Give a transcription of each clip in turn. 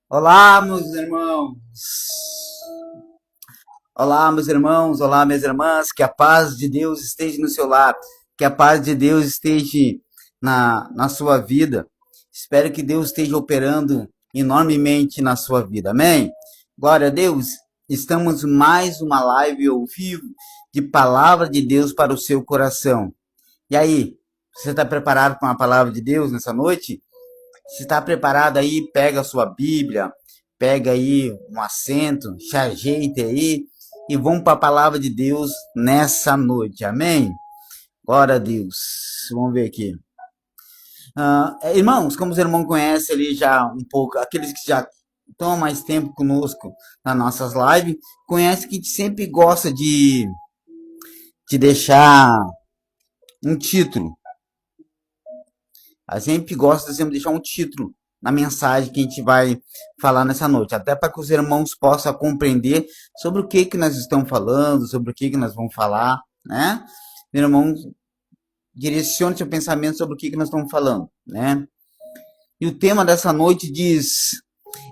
Olá, meus irmãos. Olá, meus irmãos. Olá, minhas irmãs. Que a paz de Deus esteja no seu lar. Que a paz de Deus esteja na sua vida. Espero que Deus esteja operando enormemente na sua vida. Amém? Glória a Deus. Estamos em mais uma live ao vivo de palavra de Deus para o seu coração. E aí, você está preparado para a palavra de Deus nessa noite? Se está preparado aí, pega a sua Bíblia, pega aí um assento, se ajeite aí e vamos para a palavra de Deus nessa noite. Amém? Glória a Deus. Vamos ver aqui. Irmãos, como os irmãos conhecem ali já um pouco, aqueles que já estão há mais tempo conosco nas nossas lives, conhecem que a gente sempre gosta de deixar um título. A gente gosta de sempre deixar um título na mensagem que a gente vai falar nessa noite, até para que os irmãos possam compreender sobre o que nós estamos falando, sobre o que nós vamos falar, né? Irmãos, direcione seu pensamento sobre o que nós estamos falando, né? E o tema dessa noite diz: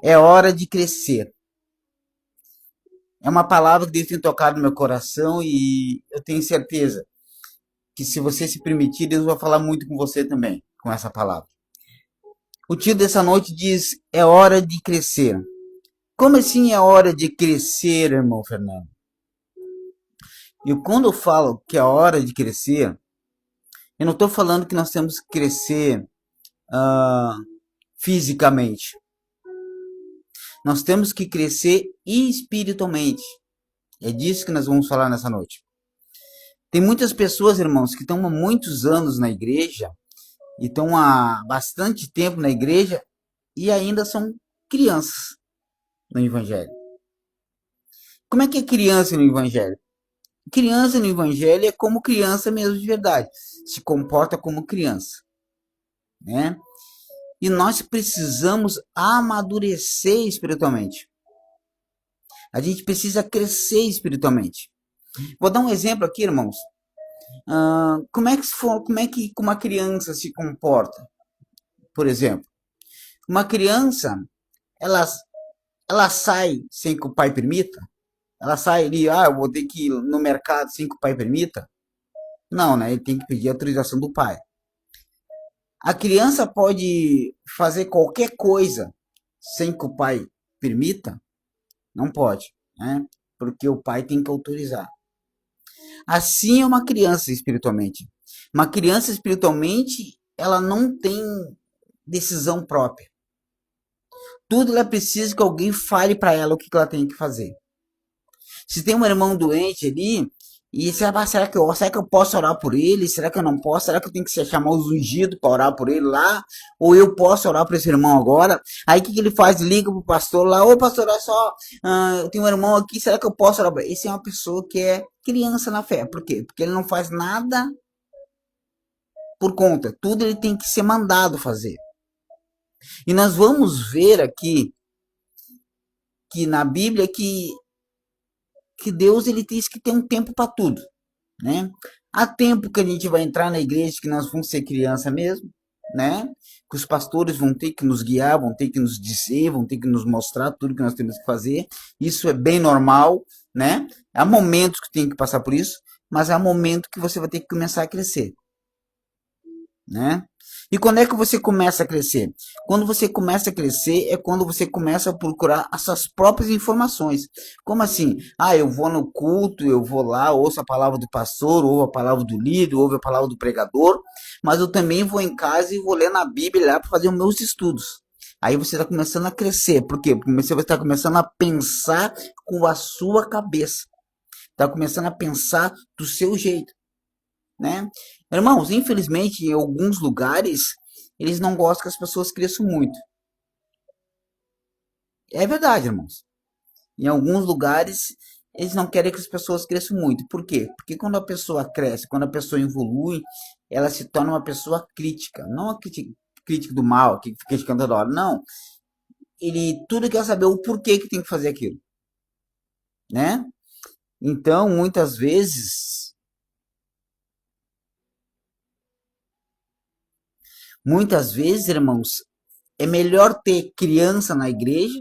é hora de crescer. É uma palavra que Deus tem tocado no meu coração e eu tenho certeza que se você se permitir, Deus vai falar muito com você também, com essa palavra. O título dessa noite diz: é hora de crescer. Como assim é hora de crescer, irmão Fernando? E quando eu falo que é hora de crescer, eu não estou falando que nós temos que crescer fisicamente. Nós temos que crescer espiritualmente. É disso que nós vamos falar nessa noite. Tem muitas pessoas, irmãos, que estão há muitos anos na igreja e estão há bastante tempo na igreja e ainda são crianças no Evangelho. Como é que é criança no Evangelho? Criança no Evangelho é como criança mesmo de verdade. Se comporta como criança, né? E nós precisamos amadurecer espiritualmente. A gente precisa crescer espiritualmente. Vou dar um exemplo aqui, irmãos. Como é que uma criança se comporta? Por exemplo, uma criança, ela, ela sai sem que o pai permita? Ela sai ali, eu vou ter que ir no mercado sem que o pai permita? Não, né? Ele tem que pedir autorização do pai. A criança pode fazer qualquer coisa sem que o pai permita? Não pode, né? Porque o pai tem que autorizar. Assim é uma criança espiritualmente. Uma criança espiritualmente, ela não tem decisão própria. Tudo ela precisa que alguém fale para ela o que ela tem que fazer. Se tem um irmão doente ali, e será que eu posso orar por ele? Será que eu não posso? Será que eu tenho que chamar os ungidos para orar por ele lá? Ou eu posso orar por esse irmão agora? Aí o que ele faz? Liga pro pastor lá: ô pastor, olha só, eu tenho um irmão aqui, será que eu posso orar por ele? Esse é uma pessoa que é criança na fé. Por quê? Porque ele não faz nada por conta. Tudo ele tem que ser mandado fazer. E nós vamos ver aqui que na Bíblia que Deus ele diz que tem um tempo para tudo, né? Há tempo que a gente vai entrar na igreja que nós vamos ser criança mesmo, né? Que os pastores vão ter que nos guiar, vão ter que nos dizer, vão ter que nos mostrar tudo que nós temos que fazer. Isso é bem normal, né? Há momentos que tem que passar por isso, mas há momentos que você vai ter que começar a crescer, né? E quando é que você começa a crescer? Quando você começa a crescer é quando você começa a procurar as suas próprias informações. Como assim? Eu vou no culto, eu vou lá, ouço a palavra do pastor, ouço a palavra do líder, ouço a palavra do pregador, mas eu também vou em casa e vou ler na Bíblia lá para fazer os meus estudos. Aí você está começando a crescer. Por quê? Porque você está começando a pensar com a sua cabeça. Está começando a pensar do seu jeito, né? Irmãos, infelizmente, em alguns lugares, eles não gostam que as pessoas cresçam muito. É verdade, irmãos. Em alguns lugares, eles não querem que as pessoas cresçam muito. Por quê? Porque quando a pessoa cresce, quando a pessoa evolui, ela se torna uma pessoa crítica. Não a crítica do mal, que fica criticando toda hora. Não. Ele tudo quer saber o porquê que tem que fazer aquilo, né? Então, muitas vezes, irmãos, É melhor ter criança na igreja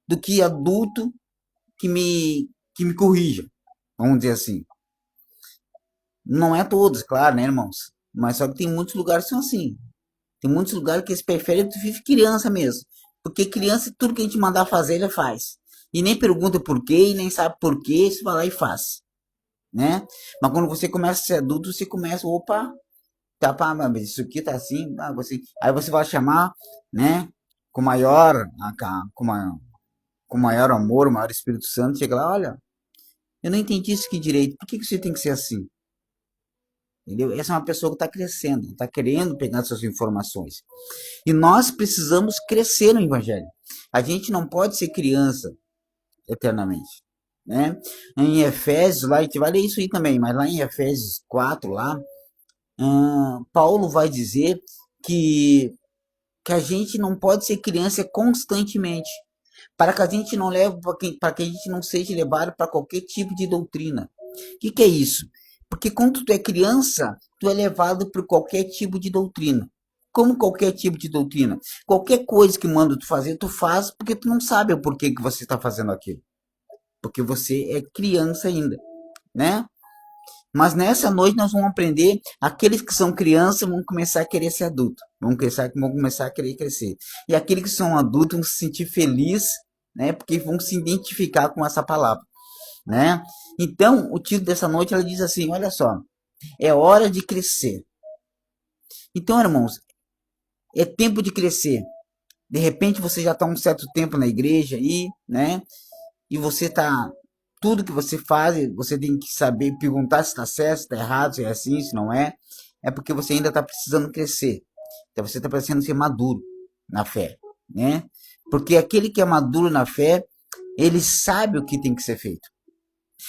do que adulto que me corrija, vamos dizer assim. Não é todos, claro, né, irmãos? Mas só que tem muitos lugares que são assim. Tem muitos lugares que eles preferem que tu vive criança mesmo. Porque criança, tudo que a gente mandar fazer, ele faz. E nem pergunta por quê, e nem sabe por quê, você vai lá e faz, né? Mas quando você começa a ser adulto, você começa, opa, tá, pá, mas isso aqui tá assim, aí você vai chamar, né, com maior, com maior amor, maior Espírito Santo, chega lá, olha, eu não entendi isso aqui direito, por que que você tem que ser assim? Entendeu? Essa é uma pessoa que está crescendo, está querendo pegar essas informações. E nós precisamos crescer no Evangelho. A gente não pode ser criança eternamente. Né? Em Efésios, lá, a gente vai ler isso aí também, mas lá em Efésios 4, lá, Paulo vai dizer que, que a gente não pode ser criança constantemente, para que a gente não leve, para que a gente não seja levado para qualquer tipo de doutrina. O que é isso? Porque quando tu é criança, tu é levado por qualquer tipo de doutrina. Como qualquer tipo de doutrina. Qualquer coisa que manda tu fazer, tu faz porque tu não sabe o porquê que você está fazendo aquilo. Porque você é criança ainda, né? Mas nessa noite nós vamos aprender, aqueles que são crianças vão começar a querer ser adulto, vão começar a querer crescer. E aqueles que são adultos vão se sentir felizes, né? Porque vão se identificar com essa palavra, né? Então, o título dessa noite ela diz assim, olha só, é hora de crescer. Então, irmãos, é tempo de crescer. De repente você já está um certo tempo na igreja aí, né? E você está tudo que você faz, você tem que saber perguntar se está certo, se está errado, se é assim, se não é. É porque você ainda está precisando crescer. Então você está precisando ser maduro na fé, né? Porque aquele que é maduro na fé, ele sabe o que tem que ser feito.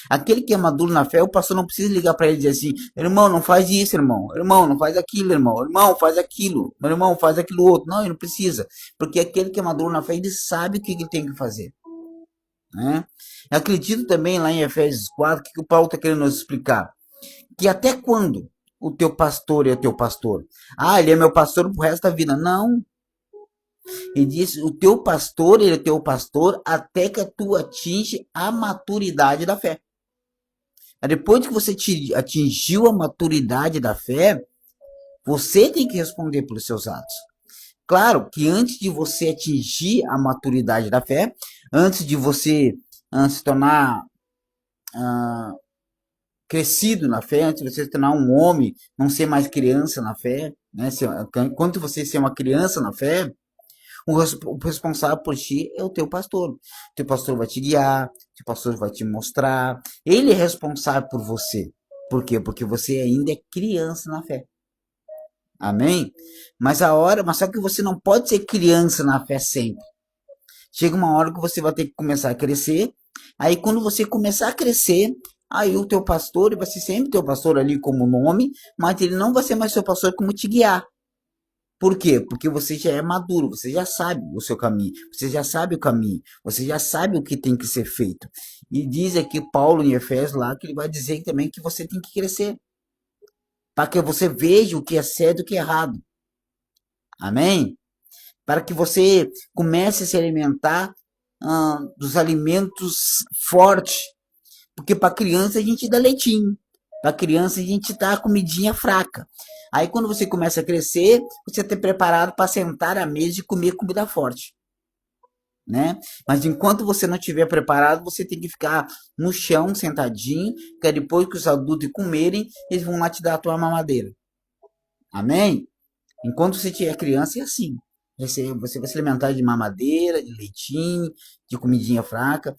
Aquele que é maduro na fé, o pastor não precisa ligar para ele e dizer assim: irmão, não faz isso, irmão. Irmão, não faz aquilo, irmão. Irmão, faz aquilo. Meu irmão, faz aquilo outro. Não, ele não precisa. Porque aquele que é maduro na fé, ele sabe o que ele tem que fazer. Né? Eu acredito também lá em Efésios 4 que o Paulo está querendo nos explicar. Que até quando o teu pastor é teu pastor? Ah, ele é meu pastor pro resto da vida. Não. Ele diz, o teu pastor, ele é teu pastor até que tu atinge a maturidade da fé. Depois que você atingiu a maturidade da fé, você tem que responder pelos seus atos. Claro que antes de você atingir a maturidade da fé, antes de você se tornar crescido na fé, antes de você se tornar um homem, não ser mais criança na fé, né? Enquanto você ser uma criança na fé, o responsável por ti é o teu pastor. O teu pastor vai te guiar, o teu pastor vai te mostrar. Ele é responsável por você. Por quê? Porque você ainda é criança na fé. Amém? Mas só que você não pode ser criança na fé sempre. Chega uma hora que você vai ter que começar a crescer. Aí quando você começar a crescer, aí o teu pastor, ele vai ser sempre teu pastor ali como nome, mas ele não vai ser mais seu pastor como te guiar. Por quê? Porque você já é maduro, você já sabe o seu caminho, você já sabe o caminho, você já sabe o que tem que ser feito. E diz aqui Paulo em Efésios lá que ele vai dizer também que você tem que crescer, para que você veja o que é certo e o que é errado. Amém? Para que você comece a se alimentar dos alimentos fortes. Porque para criança a gente dá leitinho. Para criança a gente dá comidinha fraca. Aí quando você começa a crescer, você está preparado para sentar à mesa e comer comida forte. Né? Mas enquanto você não estiver preparado, você tem que ficar no chão, sentadinho, que depois que os adultos comerem, eles vão lá te dar a tua mamadeira. Amém? Enquanto você tiver criança, é assim. Você vai se alimentar de mamadeira, de leitinho, de comidinha fraca.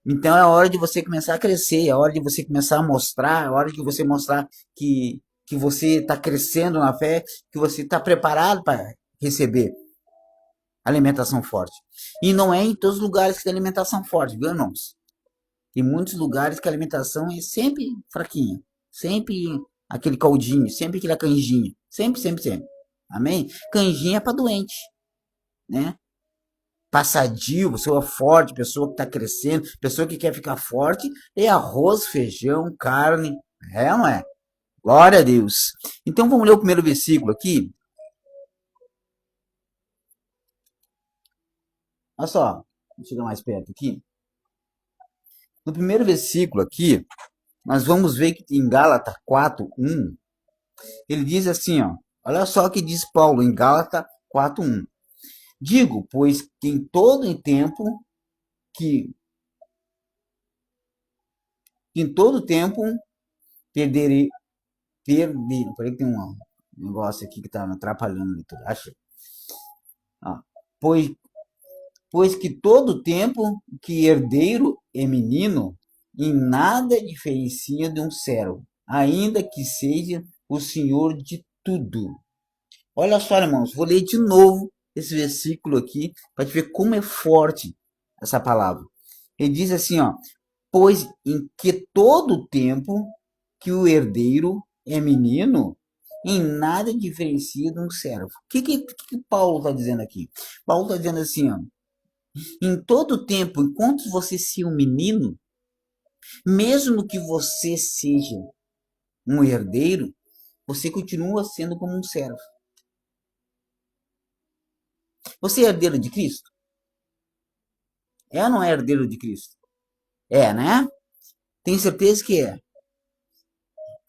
Então é a hora de você começar a crescer, é a hora de você começar a mostrar, é a hora de você mostrar que você está crescendo na fé, que você está preparado para receber alimentação forte. E não é em todos os lugares que tem alimentação forte, viu, irmãos? Tem muitos lugares que a alimentação é sempre fraquinha, sempre aquele caldinho, sempre aquela canjinha, sempre, sempre, sempre. Amém? Canjinha é para doente, né? Passadio, pessoa forte, pessoa que está crescendo, pessoa que quer ficar forte, é arroz, feijão, carne. É ou não é? Glória a Deus. Então vamos ler o primeiro versículo aqui. Olha só, vou chegar mais perto aqui. No primeiro versículo aqui, nós vamos ver que em Gálatas 4:1, ele diz assim, ó, olha só o que diz Paulo em Gálatas 4:1. Digo, pois que em todo tempo que em todo tempo perderei, peraí que tem um negócio aqui que tá me atrapalhando, acha? Ah, pois, pois que todo tempo que herdeiro é menino, em nada diferencia de um servo, ainda que seja o senhor de tudo. Olha só, irmãos, vou ler de novo esse versículo aqui para te ver como é forte essa palavra. Ele diz assim, ó, pois em que todo tempo que o herdeiro é menino, em nada diferencia de um servo. O que Paulo está dizendo aqui? Paulo está dizendo assim, ó, em todo tempo, enquanto você seja um menino, mesmo que você seja um herdeiro, você continua sendo como um servo. Você é herdeiro de Cristo? É ou não é herdeiro de Cristo? É, né? Tenho certeza que é.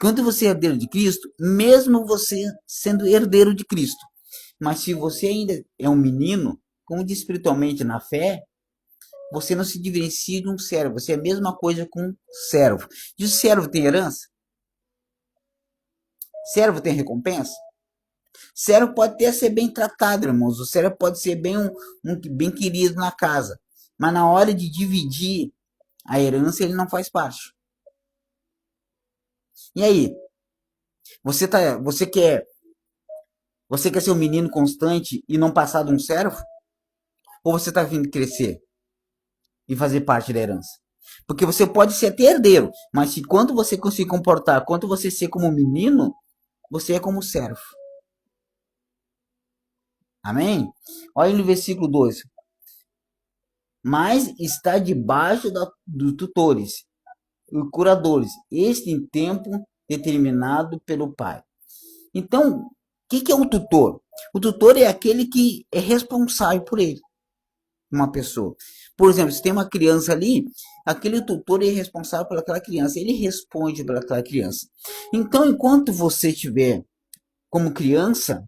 Quando você é herdeiro de Cristo, mesmo você sendo herdeiro de Cristo, mas se você ainda é um menino, como diz espiritualmente na fé, você não se diferencia de um servo. Você é a mesma coisa com um servo. E o servo tem herança? Servo tem recompensa? Servo pode até ser bem tratado, irmãos. O servo pode ser bem querido na casa. Mas na hora de dividir a herança, ele não faz parte. E aí? Você quer ser um menino constante e não passar de um servo? Ou você está vindo crescer e fazer parte da herança? Porque você pode ser até herdeiro, mas se quando você se comportar, quando você ser como um menino, você é como servo. Amém? Olha no versículo 2. Mas está debaixo dos tutores e curadores, este em tempo determinado pelo Pai. Então, o que é o tutor? O tutor é aquele que é responsável por ele, uma pessoa. Por exemplo, se tem uma criança ali, aquele tutor é responsável pelaquela criança, ele responde pelaquela criança. Então, enquanto você estiver como criança,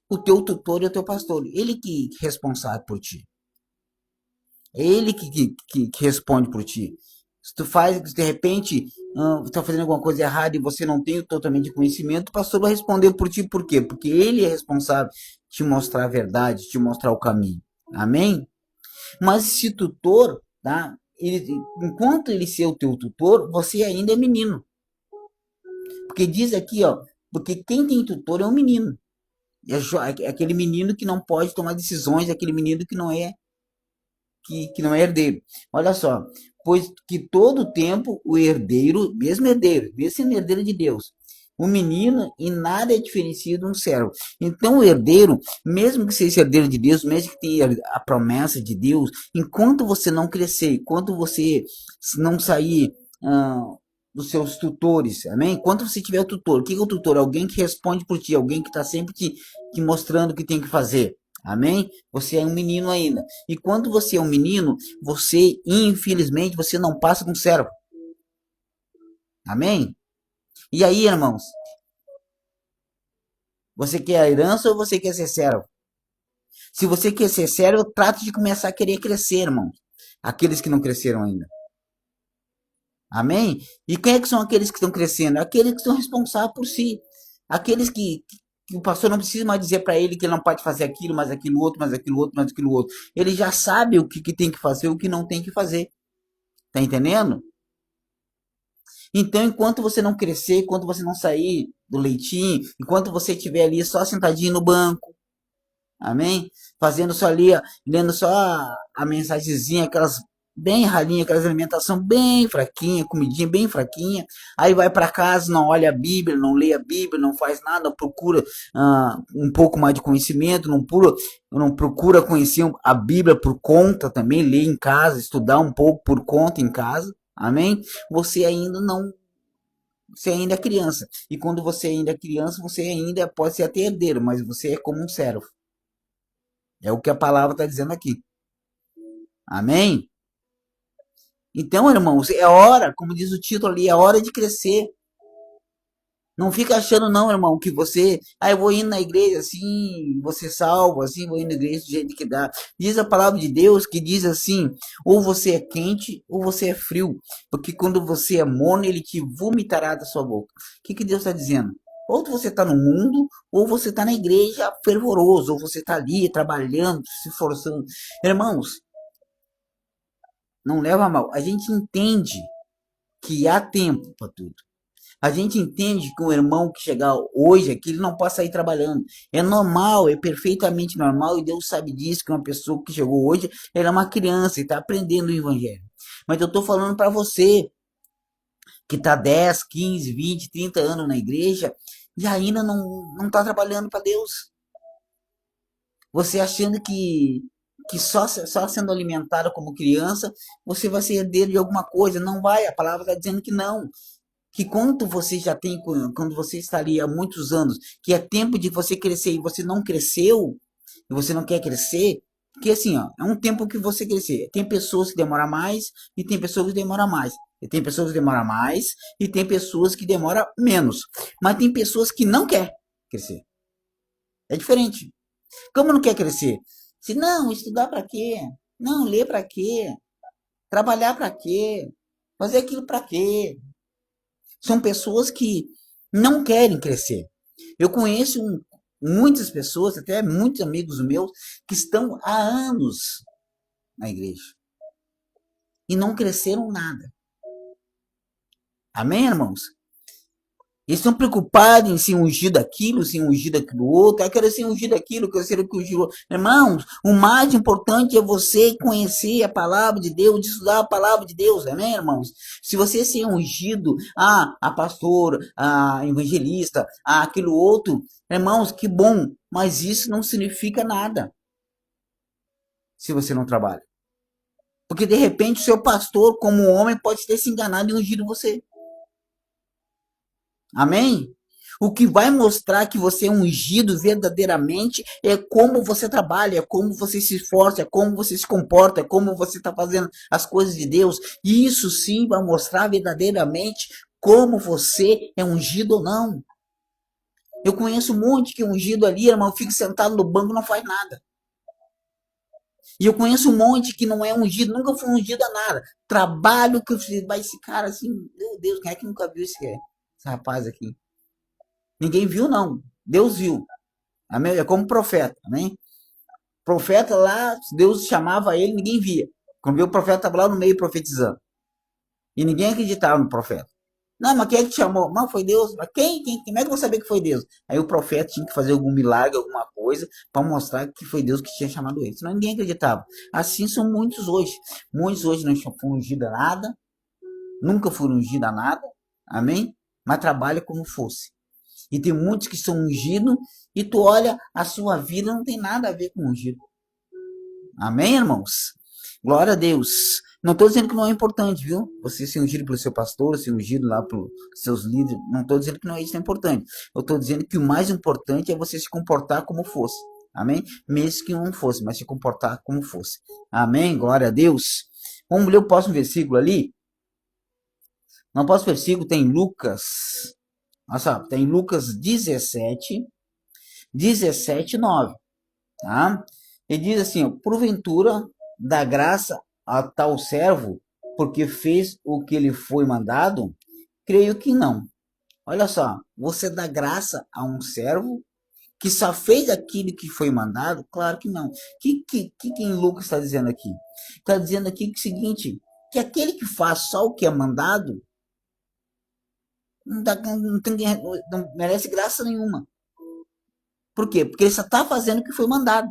o teu tutor é o teu pastor, ele que é responsável por ti. É ele que responde por ti. Se tu faz, de repente, está fazendo alguma coisa errada e você não tem totalmente conhecimento, o pastor vai responder por ti. Por quê? Porque ele é responsável de te mostrar a verdade, te mostrar o caminho. Amém? Mas esse tutor, tá? Enquanto ele ser o teu tutor, você ainda é menino. Porque diz aqui, ó, porque quem tem tutor é um menino. É aquele menino que não pode tomar decisões, é aquele menino que não é herdeiro. Olha só, pois que todo tempo o herdeiro, mesmo sendo herdeiro de Deus, o menino em nada é diferenciado de um servo. Então o herdeiro, mesmo que seja herdeiro de Deus, mesmo que tenha a promessa de Deus, enquanto você não crescer, enquanto você não sair dos seus tutores, amém? Enquanto você tiver o tutor, o que é o tutor? Alguém que responde por ti, alguém que está sempre te mostrando o que tem que fazer. Amém? Você é um menino ainda. E quando você é um menino, você, infelizmente, você não passa com servo. Amém? E aí, irmãos? Você quer a herança ou você quer ser servo? Se você quer ser servo, trate de começar a querer crescer, irmão. Aqueles que não cresceram ainda. Amém? E quem é que são aqueles que estão crescendo? Aqueles que são responsáveis por si. Aqueles que o pastor não precisa mais dizer para ele que ele não pode fazer aquilo, mas aquilo outro, mas aquilo outro, mas aquilo outro. Ele já sabe o que tem que fazer, o que não tem que fazer. Tá entendendo? Então, enquanto você não crescer, enquanto você não sair do leitinho, enquanto você estiver ali só sentadinho no banco, amém? Fazendo só ali, ó, lendo só a mensagenzinha, aquelas bem ralinhas, aquelas alimentação bem fraquinha, comidinha bem fraquinha. Aí vai para casa, não olha a Bíblia, não lê a Bíblia, não faz nada, não procura um pouco mais de conhecimento, não procura conhecer a Bíblia por conta também, ler em casa, estudar um pouco por conta em casa. Amém? Você ainda não. Você ainda é criança. E quando você ainda é criança, você ainda pode ser até herdeiro, mas você é como um servo. É o que a palavra está dizendo aqui. Amém? Então, irmãos, é hora, como diz o título ali, é hora de crescer. Não fica achando, não, irmão, que você, eu vou indo na igreja assim, você salvo, assim, vou indo na igreja do jeito que dá. Diz a palavra de Deus que diz assim: ou você é quente ou você é frio, porque quando você é morno, ele te vomitará da sua boca. O que Deus está dizendo? Ou você está no mundo, ou você está na igreja fervoroso, ou você está ali trabalhando, se esforçando. Irmãos, não leva a mal. A gente entende que há tempo para tudo. A gente entende que um irmão que chegar hoje aqui, ele não pode sair trabalhando. É normal, é perfeitamente normal, e Deus sabe disso, que uma pessoa que chegou hoje, ela é uma criança e está aprendendo o evangelho. Mas eu estou falando para você, que está 10, 15, 20, 30 anos na igreja, e ainda não está trabalhando para Deus. Você achando que só sendo alimentado como criança, você vai ser herdeiro de alguma coisa. Não vai, a palavra está dizendo que não. Que quando você já tem, quando você está ali há muitos anos, que é tempo de você crescer e você não cresceu, e você não quer crescer, porque assim, ó, é um tempo que você crescer. Tem pessoas que demoram mais e tem pessoas que demoram mais. E tem pessoas que demoram mais e tem pessoas que demoram menos. Mas tem pessoas que não quer crescer. É diferente. Como não quer crescer? Se não, estudar para quê? Não, ler para quê? Trabalhar para quê? Fazer aquilo para quê? São pessoas que não querem crescer. Eu conheço muitas pessoas, até muitos amigos meus, que estão há anos na igreja e não cresceram nada. Amém, irmãos? Eles estão preocupados em ser ungido daquilo, ser ungido daquilo outro. Eu quero ser ungido daquilo, quero ser ungido. Irmãos, o mais importante é você conhecer a palavra de Deus, estudar a palavra de Deus. Amém, irmãos? Se você ser ungido, a pastor, a evangelista, aquilo outro, irmãos, que bom. Mas isso não significa nada se você não trabalha. Porque de repente o seu pastor, como homem, pode ter se enganado e ungido você. Amém? O que vai mostrar que você é ungido verdadeiramente é como você trabalha, é como você se esforça, é como você se comporta, é como você está fazendo as coisas de Deus. E isso sim vai mostrar verdadeiramente como você é ungido ou não. Eu conheço um monte que é ungido ali, irmão, fica sentado no banco e não faz nada. E eu conheço um monte que não é ungido, nunca foi ungido a nada. Trabalho que eu fiz, mas esse cara assim, meu Deus, quem é que nunca viu esse rapaz aqui? Ninguém viu, não. Deus viu. Amém? É como profeta, amém? Profeta lá, Deus chamava ele, ninguém via. Quando viu o profeta, estava lá no meio profetizando. E ninguém acreditava no profeta. Não, mas quem é que te chamou? Não, foi Deus. Mas como é que eu vou saber que foi Deus? Aí o profeta tinha que fazer algum milagre, alguma coisa, para mostrar que foi Deus que tinha chamado ele. Senão ninguém acreditava. Assim são muitos hoje. Muitos hoje não foram ungidos a nada, nunca foram ungidos a nada, amém? Mas trabalha como fosse. E tem muitos que são ungidos e tu olha, a sua vida não tem nada a ver com ungido. Amém, irmãos? Glória a Deus. Não estou dizendo que não é importante, viu? Você ser ungido pelo seu pastor, ser ungido lá pelos seus líderes. Não estou dizendo que não é isso importante. Eu estou dizendo que o mais importante é você se comportar como fosse. Amém? Mesmo que não fosse, mas se comportar como fosse. Amém? Glória a Deus. Vamos ler o próximo versículo ali? No próximo versículo tem Lucas. Nossa, tem Lucas 17, 9, tá? Ele diz assim, ó, porventura dá graça a tal servo porque fez o que lhe foi mandado? Creio que não. Olha só, você dá graça a um servo que só fez aquilo que foi mandado? Claro que não. Que Lucas está dizendo aqui? Está dizendo aqui que é o seguinte, que aquele que faz só o que é mandado não merece graça nenhuma. Por quê? Porque ele só está fazendo o que foi mandado.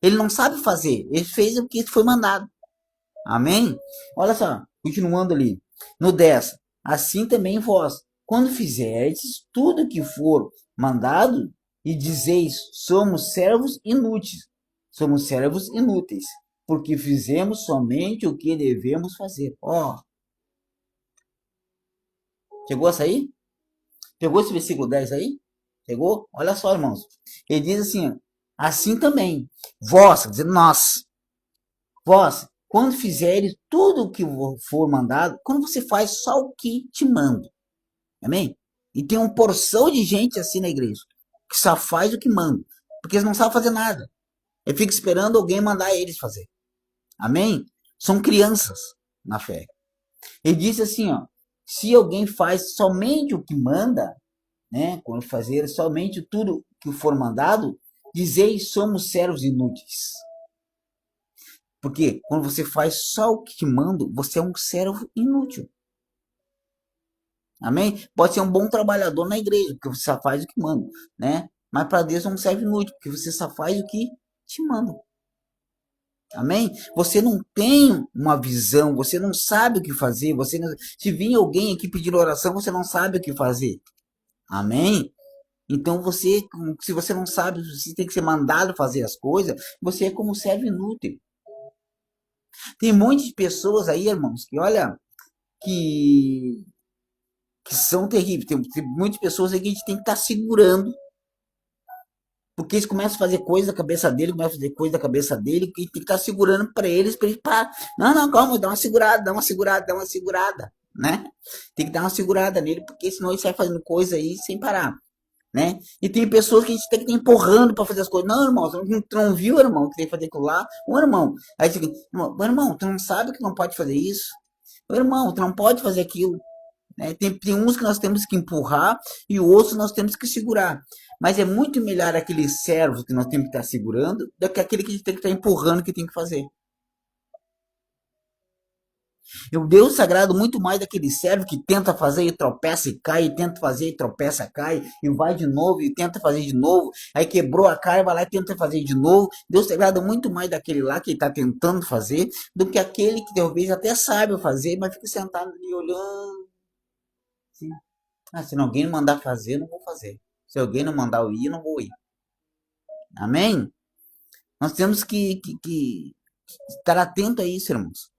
Ele não sabe fazer, ele fez o que foi mandado. Amém? Olha só, continuando ali. No 10. Assim também vós, quando fizerdes tudo que for mandado, e dizeis, somos servos inúteis. Somos servos inúteis, porque fizemos somente o que devemos fazer. Ó. Chegou a sair? Pegou esse versículo 10 aí? Pegou? Olha só, irmãos. Ele diz assim, assim também, vós, quer dizer, nós, quando fizeres tudo o que for mandado, quando você faz só o que te mando. Amém? E tem uma porção de gente assim na igreja, que só faz o que manda, porque eles não sabem fazer nada. Eu fico esperando alguém mandar eles fazer. Amém? São crianças na fé. Ele disse assim, ó, se alguém faz somente o que manda, né, quando fazer somente tudo que for mandado, dizei somos servos inúteis. Porque quando você faz só o que te mando, você é um servo inútil. Amém? Pode ser um bom trabalhador na igreja, porque você só faz o que manda, né? Mas para Deus não serve inútil, porque você só faz o que te manda. Amém? Você não tem uma visão, você não sabe o que fazer, você não... se vir alguém aqui pedir oração, você não sabe o que fazer. Amém? Então você, se você não sabe, você tem que ser mandado fazer as coisas, você é como servo inútil. Tem muitas pessoas aí, irmãos, que olha, que, que são terríveis. Tem muitas pessoas aí que a gente tem que estar segurando, porque eles começam a fazer coisa da cabeça dele, começam a fazer coisa da cabeça dele, e tem que estar segurando para eles parar. Não, não, calma, dá uma segurada, dá uma segurada, dá uma segurada, né? Tem que dar uma segurada nele, porque senão ele sai fazendo coisa aí sem parar. Né? E tem pessoas que a gente tem que estar empurrando para fazer as coisas. Não, irmão, tu não viu, irmão, que tem que fazer aquilo lá? Ô, irmão, aí você fica, irmão, tu não sabe que não pode fazer isso? Ô, irmão, tu não pode fazer aquilo. Né? Tem uns que nós temos que empurrar e outros nós temos que segurar. Mas é muito melhor aquele servo que nós temos que estar segurando do que aquele que a gente tem que estar empurrando que tem que fazer. O Deus sagrado muito mais daquele servo que tenta fazer e tropeça e cai, e tenta fazer e tropeça, cai, e vai de novo e tenta fazer de novo, aí quebrou a cara, vai lá e tenta fazer de novo. Deus sagrado muito mais daquele lá que está tentando fazer do que aquele que talvez até saiba fazer, mas fica sentado ali olhando. Assim. Ah, se alguém não mandar fazer, eu não vou fazer. Se alguém não mandar eu ir, eu não vou ir. Amém? Nós temos que estar atento a isso, irmãos.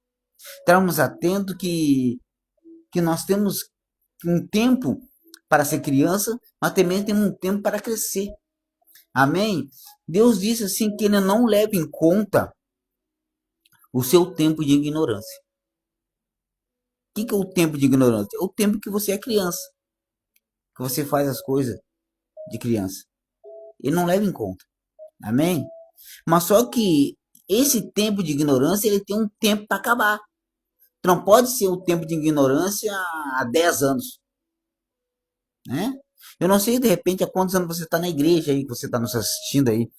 Estarmos atentos que nós temos um tempo para ser criança, mas também temos um tempo para crescer. Amém? Deus disse assim que ele não leva em conta o seu tempo de ignorância. O que é o tempo de ignorância? É o tempo que você é criança, que você faz as coisas de criança. Ele não leva em conta. Amém? Mas só que esse tempo de ignorância, ele tem um tempo para acabar. Não pode ser o tempo de ignorância há 10 anos. Né? Eu não sei de repente há quantos anos você está na igreja aí, que você está nos assistindo aí,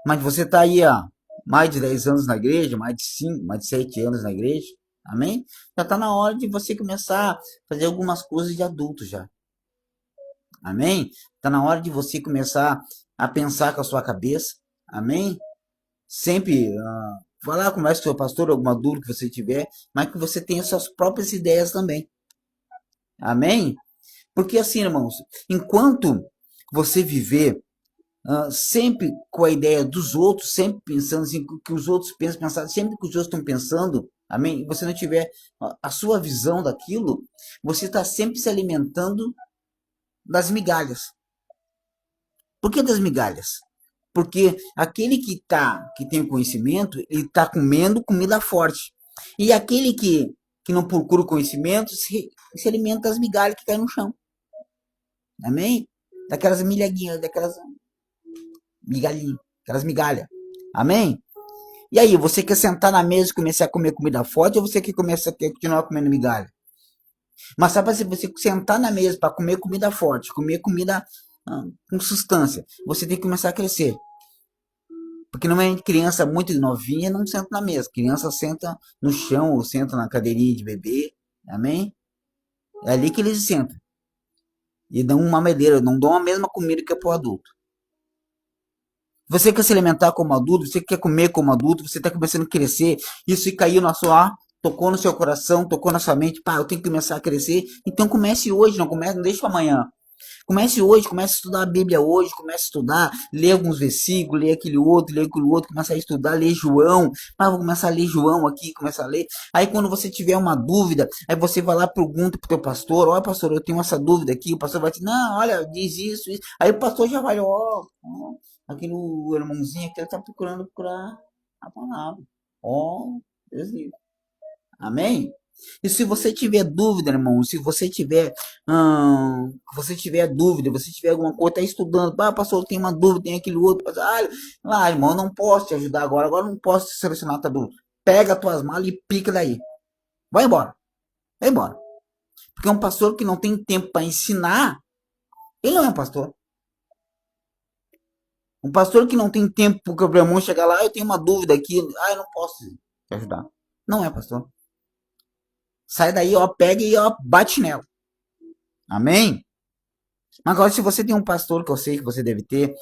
mas você está aí há mais de 10 anos na igreja, mais de 5, mais de 7 anos na igreja, amém? Já está na hora de você começar a fazer algumas coisas de adulto já, amém? Está na hora de você começar a pensar com a sua cabeça, amém? Sempre vá lá, converse com o seu pastor, alguma dúvida que você tiver, mas que você tenha suas próprias ideias também, amém? Porque assim, irmãos, enquanto você viver sempre com a ideia dos outros, sempre pensando assim, que os outros pensam, pensar, sempre que os outros estão pensando, amém? E você não tiver a sua visão daquilo, você está sempre se alimentando das migalhas. Por que das migalhas? Porque aquele que tem o conhecimento, ele está comendo comida forte. E aquele que não procura o conhecimento se alimenta das migalhas que caem no chão. Amém? Daquelas milhaguinhas, daquelas migalhinhas, aquelas migalhas. Amém? E aí, você quer sentar na mesa e começar a comer comida forte ou você quer continuar comendo migalha? Mas sabe se você sentar na mesa para comer comida forte, comer comida com substância, você tem que começar a crescer. Porque normalmente criança muito novinha não senta na mesa. Criança senta no chão ou senta na cadeirinha de bebê. Amém? É ali que eles sentam. E dão uma madeira, não dão a mesma comida que é para o adulto. Você quer se alimentar como adulto, você quer comer como adulto, você está começando a crescer, isso caiu na sua, tocou no seu coração, tocou na sua mente, pá, eu tenho que começar a crescer. Então comece hoje, não deixe para amanhã. Comece hoje, comece a estudar a Bíblia hoje, comece a estudar, lê alguns versículos, lê aquele outro, começa a estudar, lê João, vou começar a ler João aqui, começa a ler. Aí quando você tiver uma dúvida, aí você vai lá, pergunta pro teu pastor, olha pastor, eu tenho essa dúvida aqui, o pastor vai dizer, não, olha, diz isso, isso. Aí o pastor já vai, aquele irmãozinho aqui, ele tá procurar a palavra. Deus livre. Amém? E se você tiver dúvida, irmão, se você tiver dúvida, você tiver alguma coisa, está estudando, pastor, tem uma dúvida, tem aquele outro, pastor, irmão, eu não posso te ajudar agora não posso te selecionar a tua dúvida. Pega as tuas malas e pica daí. Vai embora, vai embora. Porque um pastor que não tem tempo para ensinar, ele não é um pastor. Um pastor que não tem tempo para o irmão chegar lá, eu tenho uma dúvida aqui, eu não posso te ajudar. Não é pastor. Sai daí, ó, pega e ó, bate nela. Amém? Agora, se você tem um pastor, que eu sei que você deve ter,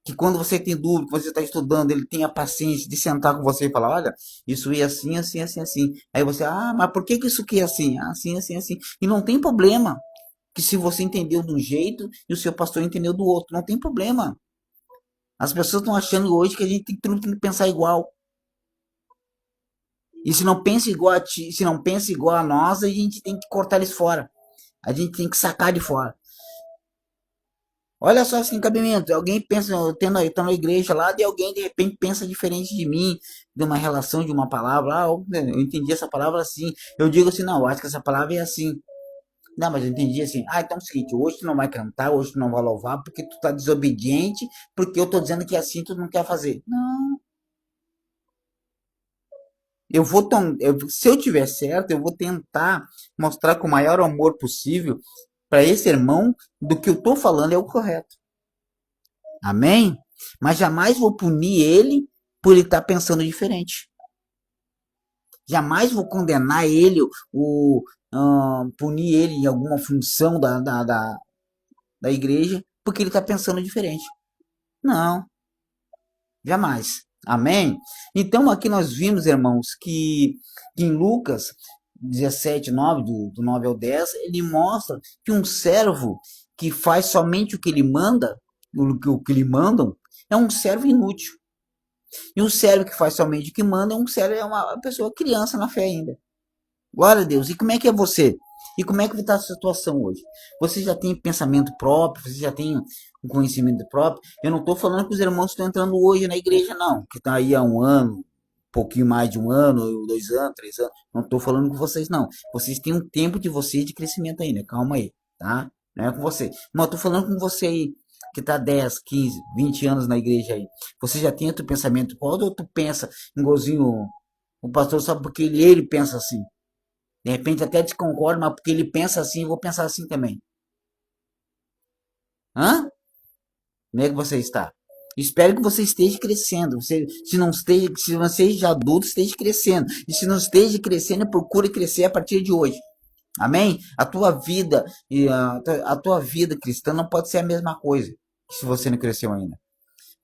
que quando você tem dúvida, que você está estudando, ele tem a paciência de sentar com você e falar, olha, isso é assim, assim, assim, assim. Aí você, mas por que isso aqui é assim? Assim, assim, assim. E não tem problema. Que se você entendeu de um jeito e o seu pastor entendeu do outro, não tem problema. As pessoas estão achando hoje que a gente tem que pensar igual. E se não pensa igual a ti, se não pensa igual a nós, a gente tem que cortar eles fora. A gente tem que sacar de fora. Olha só esse encabimento. Alguém pensa, eu tô na igreja lá, e alguém de repente pensa diferente de mim, de uma relação, de uma palavra. Eu entendi essa palavra assim. Eu digo assim, não, eu acho que essa palavra é assim. Não, mas eu entendi assim. Então é o seguinte, hoje tu não vai cantar, hoje tu não vai louvar, porque tu tá desobediente, porque eu tô dizendo que assim tu não quer fazer. Não. Se eu tiver certo, eu vou tentar mostrar com o maior amor possível para esse irmão do que eu tô falando é o correto. Amém? Mas jamais vou punir ele por ele estar pensando diferente. Jamais vou condenar ele, punir ele em alguma função da igreja porque ele está pensando diferente. Não, jamais. Amém? Então aqui nós vimos, irmãos, que em Lucas 17, 9, do 9 ao 10, ele mostra que um servo que faz somente o que ele manda, o que lhe mandam, é um servo inútil. E um servo que faz somente o que manda é uma pessoa criança na fé ainda. Glória a Deus. E como é que é você? E como é que está a situação hoje? Você já tem pensamento próprio? Você já tem um conhecimento próprio? Eu não estou falando que os irmãos estão entrando hoje na igreja, não. Que está aí há um ano, um pouquinho mais de um ano, 2 anos, 3 anos. Não estou falando com vocês, não. Vocês têm um tempo de vocês de crescimento ainda. Calma aí, tá? Não é com você. Mas eu estou falando com você aí, que está 10, 15, 20 anos na igreja aí. Você já tem outro pensamento próprio ou tu pensa, igualzinho o pastor, sabe porque ele pensa assim? De repente até desconcordo, mas porque ele pensa assim, eu vou pensar assim também. Hã? Como é que você está? Espero que você esteja crescendo. Se não seja adulto, esteja crescendo. E se não esteja crescendo, procure crescer a partir de hoje. Amém? A tua vida a tua vida cristã não pode ser a mesma coisa se você não cresceu ainda.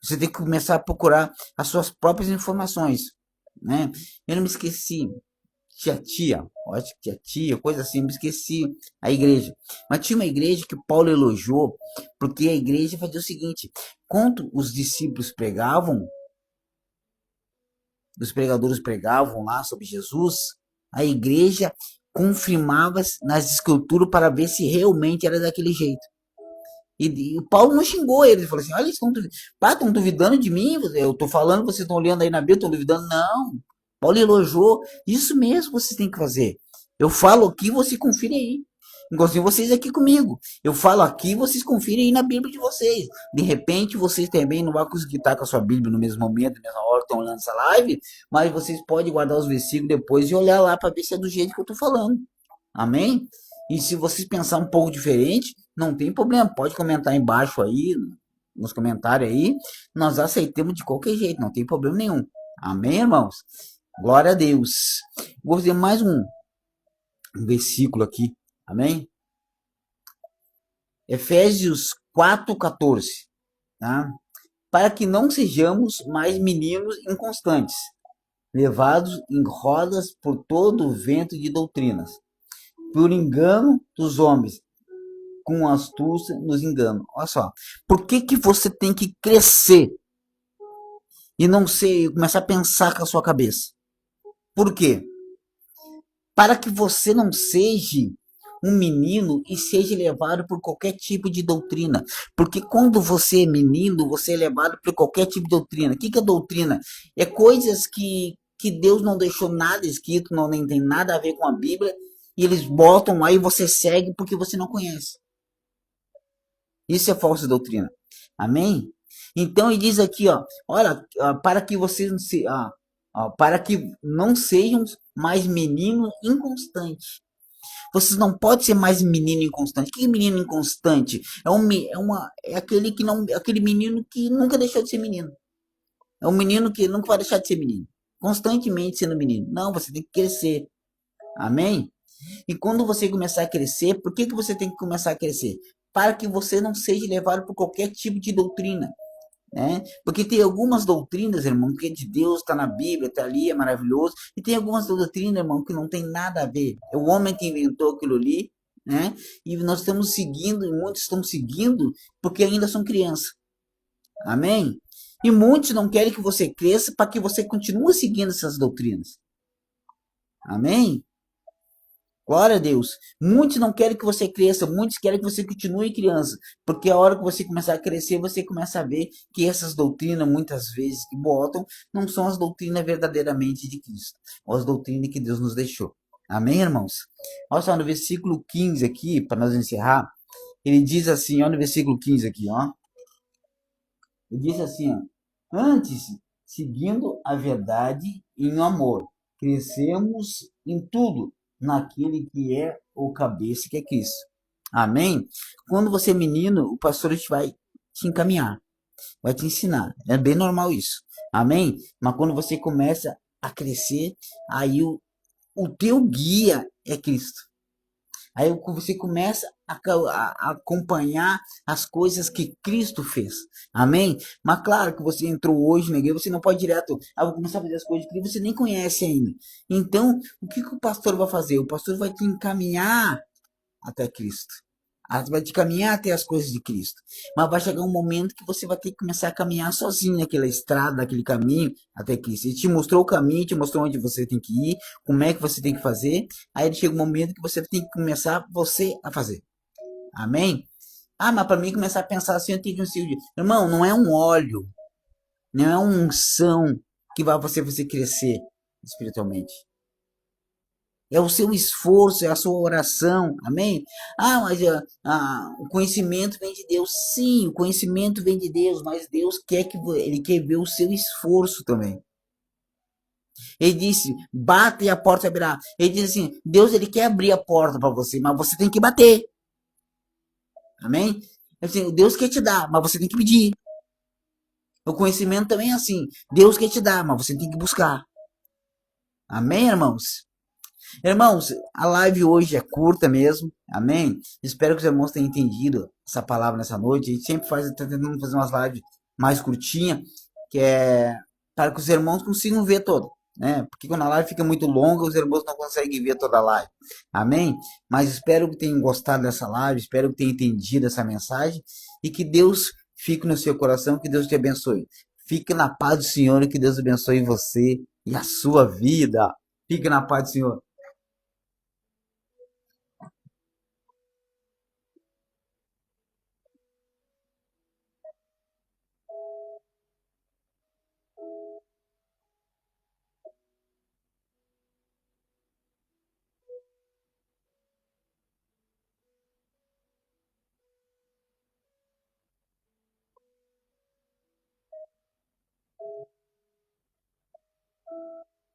Você tem que começar a procurar as suas próprias informações, né? Eu não me esqueci tia, acho que tia, coisa assim, me esqueci a igreja. Mas tinha uma igreja que Paulo elogiou, porque a igreja fazia o seguinte: quando os discípulos pregavam, os pregadores pregavam lá sobre Jesus, a igreja confirmava nas escrituras para ver se realmente era daquele jeito. E o Paulo não xingou eles, ele falou assim: olha, estão duvidando de mim, eu estou falando, vocês estão olhando aí na Bíblia, estão duvidando. Não, Paulo elogiou, isso mesmo vocês têm que fazer. Eu falo aqui, você confere aí. Igualzinho vocês aqui comigo. Eu falo aqui, vocês conferem aí na Bíblia de vocês. De repente, vocês também não vão conseguir estar com a sua Bíblia no mesmo momento, na mesma hora que estão olhando essa live, mas vocês podem guardar os versículos depois e olhar lá para ver se é do jeito que eu estou falando. Amém? E se vocês pensar um pouco diferente, não tem problema. Pode comentar embaixo aí, nos comentários aí. Nós aceitamos de qualquer jeito, não tem problema nenhum. Amém, irmãos? Glória a Deus. Vou fazer mais um versículo aqui. Amém? Efésios 4:14, tá? Para que não sejamos mais meninos inconstantes, levados em rodas por todo o vento de doutrinas, por engano dos homens, com astúcia nos enganam. Olha só, por que que você tem que crescer e não ser, começar a pensar com a sua cabeça? Por quê? Para que você não seja um menino e seja levado por qualquer tipo de doutrina. Porque quando você é menino, você é levado por qualquer tipo de doutrina. O que é doutrina? É coisas que que Deus não deixou nada escrito, não nem tem nada a ver com a Bíblia, e eles botam lá e você segue porque você não conhece. Isso é falsa doutrina. Amém? Então ele diz aqui, ó, olha, para que vocês não se, para que não sejam mais menino inconstante. Vocês não podem ser mais menino inconstante. O que é menino inconstante? É aquele que não, aquele menino que nunca deixou de ser menino. É um menino que nunca vai deixar de ser menino. Constantemente sendo menino. Não, você tem que crescer. Amém? E quando você começar a crescer, por que você tem que começar a crescer? Para que você não seja levado por qualquer tipo de doutrina. Né? Porque tem algumas doutrinas, irmão, que é de Deus, está na Bíblia, está ali, é maravilhoso. E tem algumas doutrinas, irmão, que não tem nada a ver. É o homem que inventou aquilo ali, né? E nós estamos seguindo, e muitos estão seguindo, porque ainda são crianças. Amém? E muitos não querem que você cresça para que você continue seguindo essas doutrinas. Amém? Glória a Deus. Muitos não querem que você cresça, muitos querem que você continue criança. Porque a hora que você começar a crescer, você começa a ver que essas doutrinas, muitas vezes, que botam, não são as doutrinas verdadeiramente de Cristo. Ou as doutrinas que Deus nos deixou. Amém, irmãos? Olha só no versículo 15 aqui, para nós encerrar. Ele diz assim, olha no versículo 15 aqui, ó. Ele diz assim, ó. Antes, seguindo a verdade em amor, crescemos em tudo naquele que é o cabeça, que é Cristo. Amém? Quando você é menino, o pastor vai te encaminhar, vai te ensinar. É bem normal isso. Amém? Mas quando você começa a crescer, aí o teu guia é Cristo. Aí você começa a acompanhar as coisas que Cristo fez. Amém? Mas claro que você entrou hoje na igreja, você não pode ir direto, vou começar a fazer as coisas que você nem conhece ainda. Então, o que o pastor vai fazer? O pastor vai te encaminhar até Cristo. Vai te caminhar até as coisas de Cristo. Mas vai chegar um momento que você vai ter que começar a caminhar sozinho naquela estrada, naquele caminho até Cristo. Ele te mostrou o caminho, te mostrou onde você tem que ir, como é que você tem que fazer. Aí chega um momento que você tem que começar você a fazer. Amém? Mas para mim começar a pensar assim, eu tenho que um dia. Irmão, não é um óleo, não é uma unção que vai você crescer espiritualmente. É o seu esforço, é a sua oração, amém? Mas o conhecimento vem de Deus. Sim, o conhecimento vem de Deus, mas Deus quer Ele quer ver o seu esforço também. Ele disse, bate e a porta abrirá. Ele diz assim, Deus ele quer abrir a porta para você, mas você tem que bater. Amém? Assim, Deus quer te dar, mas você tem que pedir. O conhecimento também é assim. Deus quer te dar, mas você tem que buscar. Amém, irmãos? Irmãos, a live hoje é curta mesmo, amém? Espero que os irmãos tenham entendido essa palavra nessa noite. A gente sempre tá tentando fazer umas lives mais curtinhas, que é para que os irmãos consigam ver todo, né? Porque quando a live fica muito longa, os irmãos não conseguem ver toda a live, amém? Mas espero que tenham gostado dessa live, espero que tenham entendido essa mensagem e que Deus fique no seu coração, que Deus te abençoe. Fique na paz do Senhor e que Deus abençoe você e a sua vida. Fique na paz do Senhor.